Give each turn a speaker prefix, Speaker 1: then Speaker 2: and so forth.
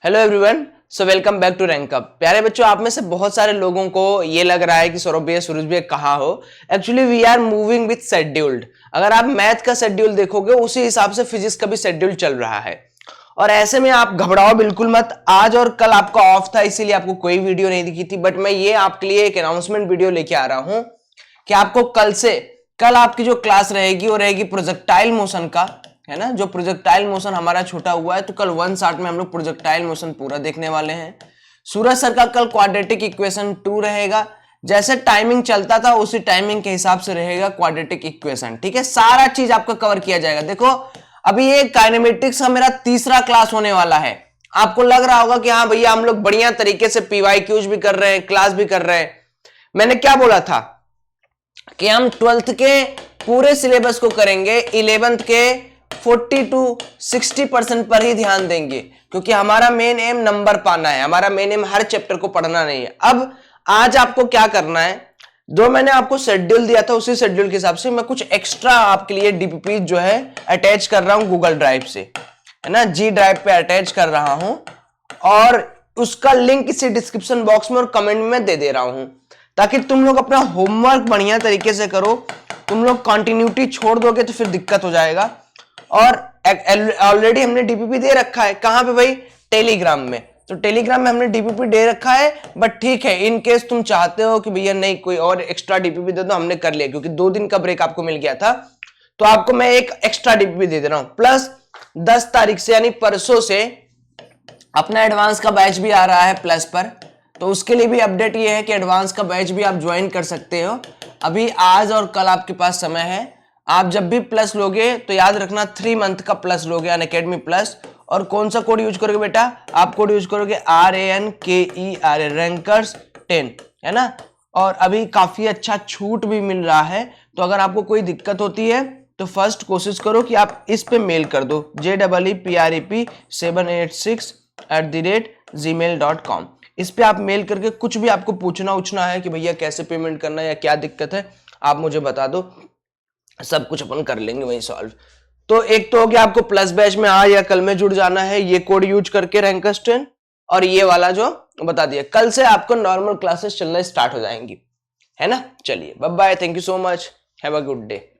Speaker 1: Hello everyone, so welcome back to Rankup. प्यारे बच्चों, आप में से बहुत सारे लोगों को ये लग रहा है कि सौरभ भैया सूरज भैया कहाँ हो। Actually we are moving with scheduled. अगर आप मैथ का शेड्यूल देखोगे उसी हिसाब से फिजिक्स का भी शेड्यूल चल रहा है। और ऐसे में आप घबराओ बिल्कुल मत। आज और कल आपका ऑफ था, इसीलिए आपको कोई वीडियो नहीं दिखी थी, बट मैं ये आपके लिए एक अनाउंसमेंट वीडियो लेके आ रहा हूं कि आपको कल आपकी जो क्लास रहेगी वो रहेगी प्रोजेक्टाइल मोशन का, है ना। जो प्रोजेक्टाइल मोशन हमारा छूटा हुआ है, तो कल 1 शॉट में हम लोग प्रोजेक्टाइल मोशन पूरा देखने वाले हैं। सूरज सर का कल क्वाड्रेटिक इक्वेशन 2 रहेगा। जैसे टाइमिंग चलता था उसी टाइमिंग के हिसाब से रहेगा क्वाड्रेटिक इक्वेशन, ठीक है। सारा चीज आपका कवर किया जाएगा। देखो, अभी ये काइनेमेटिक्स का मेरा तीसरा क्लास होने वाला है। आपको लग रहा होगा कि हाँ भैया हम लोग बढ़िया तरीके से PYQs भी कर रहे हैं, क्लास भी कर रहे हैं। मैंने क्या बोला था कि हम 12th के पूरे सिलेबस को करेंगे, 11th के 40 to 60% पर ही ध्यान देंगे, क्योंकि हमारा मेन एम नंबर पाना है। हमारा मेन एम हर चैप्टर को पढ़ना नहीं है। अब आज आपको क्या करना है, जो मैंने आपको शेड्यूल दिया था उसी शेड्यूल के हिसाब से मैं कुछ एक्स्ट्रा आपके लिए डीपीपी जो है अटैच कर रहा हूं गूगल ड्राइव से, है ना। जी ड्राइव पे अटैच कर रहा हूं और उसका लिंक इसी डिस्क्रिप्शन बॉक्स में और कमेंट में दे दे रहा हूं, ताकि तुम लोग अपना होमवर्क बढ़िया तरीके से करो। तुम लोग कंटिन्यूटी छोड़ दोगे तो फिर दिक्कत हो जाएगा। और ऑलरेडी हमने डीपीपी दे रखा है। कहां पे भाई? टेलीग्राम में। तो टेलीग्राम में हमने डीपीपी दे रखा है, बट ठीक है, इन केस तुम चाहते हो कि भैया नहीं कोई और एक्स्ट्रा डीपीपी दे दो, हमने कर लिया, क्योंकि 2 दिन का ब्रेक आपको मिल गया था, तो आपको मैं एक एक्स्ट्रा डीपीपी दे दे रहा हूं। प्लस 10 तारीख से यानी परसों से अपना एडवांस का बैच भी आ रहा है प्लस पर। तो उसके लिए भी अपडेट ये है कि एडवांस का बैच भी आप ज्वाइन कर सकते हो। अभी आज और कल आपके पास समय है। आप जब भी प्लस लोगे तो याद रखना 3 मंथ का प्लस लोगे अनअकैडमी प्लस। और कौन सा कोड यूज करोगे बेटा? आप कोड यूज करोगे RANKER रैंकर्स 10, है ना। और अभी काफी अच्छा छूट भी मिल रहा है। तो अगर आपको कोई दिक्कत होती है तो फर्स्ट कोशिश करो कि आप इस पे मेल कर दो, JEEPREP786@gmail.com। इस पे आप मेल करके कुछ भी आपको पूछना उछना है कि भैया कैसे पेमेंट करना है या क्या दिक्कत है, आप मुझे बता दो, सब कुछ अपन कर लेंगे वहीं सॉल्व। तो एक तो हो गया, आपको प्लस बैच में आज या कल में जुड़ जाना है ये कोड यूज करके रैंकर्स 10, और ये वाला जो बता दिया, कल से आपको नॉर्मल क्लासेस चलना स्टार्ट हो जाएंगी, है ना। चलिए bye bye, thank you so much, have a good day.